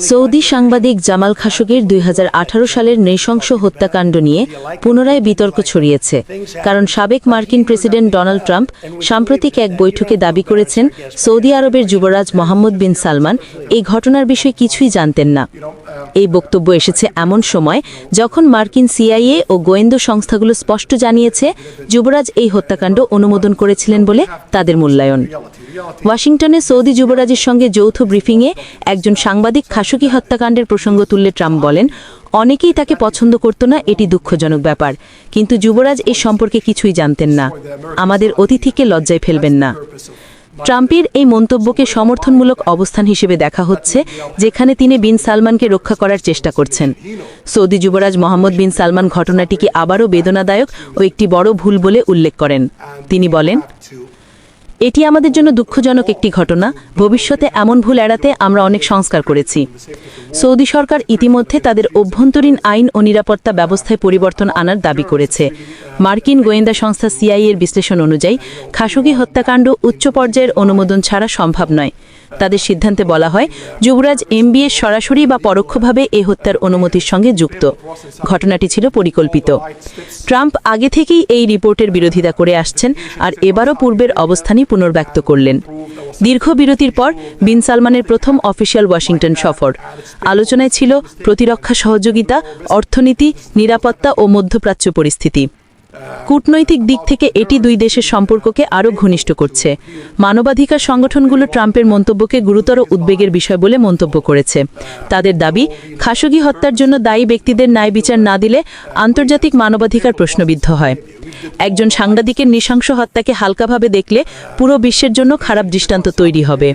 Saudi সাংবাদিক জামাল খাশোগির 2018 সালের নৃশংস হত্যাকাণ্ড নিয়ে পুনরায় বিতর্ক ছড়িয়েছে, কারণ সাবেক মার্কিন প্রেসিডেন্ট ডোনাল্ড ট্রাম্প সাম্প্রতিক এক বৈঠকে দাবি করেছেন সৌদি আরবের যুবরাজ মোহাম্মদ বিন সালমান এই ঘটনার বিষয়ে কিছুই জানতেন না। এই বক্তব্য এসেছে এমন সময় যখন মার্কিন সিআইএ ও গোয়েন্দা সংস্থাগুলো স্পষ্ট জানিয়েছে যুবরাজ এই হত্যাকাণ্ড অনুমোদন করেছিলেন বলে তাদের মূল্যায়ন। ওয়াশিংটনে সৌদি যুবরাজের সঙ্গে যৌথ ব্রিফিংয়ে একজন সাংবাদিক খাশোগি হত্যাকাণ্ডের প্রসঙ্গ তুললে ট্রাম্প বলেন, অনেকেই তাকে পছন্দ করত না, এটি দুঃখজনক ব্যাপার, কিন্তু যুবরাজ এই সম্পর্কে কিছুই জানতেন না। আমাদের অতিথিকে লজ্জায় ফেলবেন না। ট্রাম্পের এই মন্তব্যকে সমর্থনমূলক অবস্থান হিসেবে দেখা হচ্ছে, যেখানে তিনি বিন সালমানকে রক্ষা করার চেষ্টা করছেন। সৌদি যুবরাজ মোহাম্মদ বিন সালমান ঘটনাটিকে আবারও বেদনাদায়ক ও একটি বড় ভুল বলে উল্লেখ করেন। তিনি বলেন, এটি আমাদের জন্য দুঃখজনক একটি ঘটনা। ভবিষ্যতে এমন ভুল এড়াতে আমরা অনেক সংস্কার করেছি। সৌদি সরকার ইতিমধ্যে তাদের অভ্যন্তরীণ আইন ও নিরাপত্তা ব্যবস্থায় পরিবর্তন আনার দাবি করেছে। মার্কিন গোয়েন্দা সংস্থা সিআইএ এর বিশ্লেষণ অনুযায়ী খাশোগি হত্যাকাণ্ড উচ্চ পর্যায়ের অনুমোদন ছাড়া সম্ভব নয়। তাদের সিদ্ধান্তে বলা হয়, যুবরাজ এমবিএ সরাসরি বা পরোক্ষভাবে এই হত্যার অনুমতির সঙ্গে যুক্ত। ঘটনাটি ছিল পরিকল্পিত। ট্রাম্প আগে থেকেই এই রিপোর্টের বিরোধিতা করে আসছেন, আর এবারও পূর্বের অবস্থানই পুনর্ব্যক্ত করলেন। দীর্ঘ বিরতির পর বিন সালমানের প্রথম অফিসিয়াল ওয়াশিংটন সফর। আলোচনায় ছিল প্রতিরক্ষা সহযোগিতা, অর্থনীতি, নিরাপত্তা ও মধ্যপ্রাচ্য পরিস্থিতি। কূটনৈতিক দিক থেকে এটি দুই দেশের সম্পর্ককে আরও ঘনিষ্ঠ করছে। মানবাধিকার সংগঠনগুলো ট্রাম্পের মন্তব্যকে গুরুতর উদ্বেগের বিষয় বলে মন্তব্য করেছে। তাদের দাবি, খাশোগি হত্যার জন্য দায়ী ব্যক্তিদের ন্যায় বিচার না দিলে আন্তর্জাতিক মানবাধিকার প্রশ্নবিদ্ধ হয়। একজন সাংবাদিকের নৃশংস হত্যাকে হালকাভাবে দেখলে পুরো বিশ্বের জন্য খারাপ দৃষ্টান্ত তৈরি হবে।